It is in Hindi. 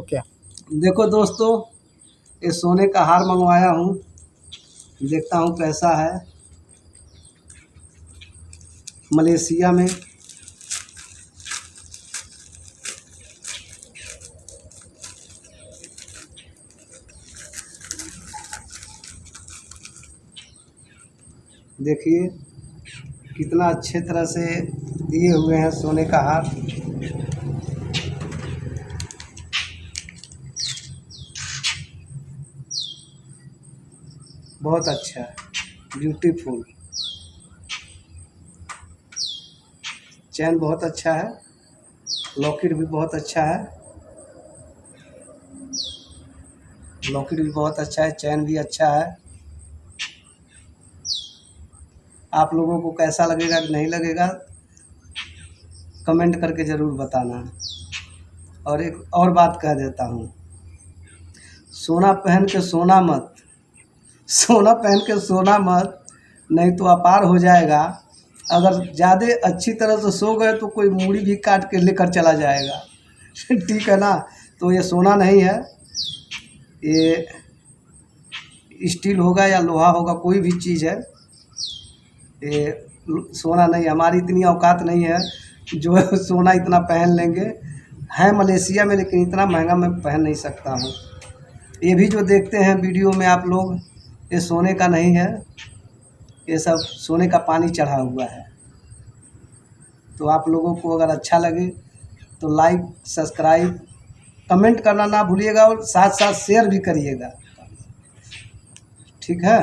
क्या? देखो दोस्तों, ये सोने का हार मंगवाया हूँ, देखता हूँ कैसा है। मलेशिया में देखिए कितना अच्छे तरह से दिए हुए हैं सोने का हार। बहुत अच्छा है, ब्यूटीफुल। चैन बहुत अच्छा है, लॉकेट भी बहुत अच्छा है, लॉकेट भी बहुत अच्छा है, चैन भी अच्छा है। आप लोगों को कैसा लगेगा कि नहीं लगेगा, कमेंट करके ज़रूर बताना। और एक और बात कह देता हूँ, सोना पहन के सोना मत, सोना पहन के सोना मत, नहीं तो अपार हो जाएगा। अगर ज़्यादा अच्छी तरह से सो गए तो कोई मूड़ी भी काट के लेकर चला जाएगा। ठीक है ना? तो ये सोना नहीं है, ये स्टील होगा या लोहा होगा, कोई भी चीज़ है, ये सोना नहीं। हमारी इतनी औकात नहीं है जो सोना इतना पहन लेंगे। है मलेशिया में, लेकिन इतना महंगा मैं पहन नहीं सकता हूँ। ये भी जो देखते हैं वीडियो में आप लोग, ये सोने का नहीं है, ये सब सोने का पानी चढ़ा हुआ है। तो आप लोगों को अगर अच्छा लगे तो लाइक, सब्सक्राइब, कमेंट करना ना भूलिएगा और साथ साथ शेयर भी करिएगा। ठीक है?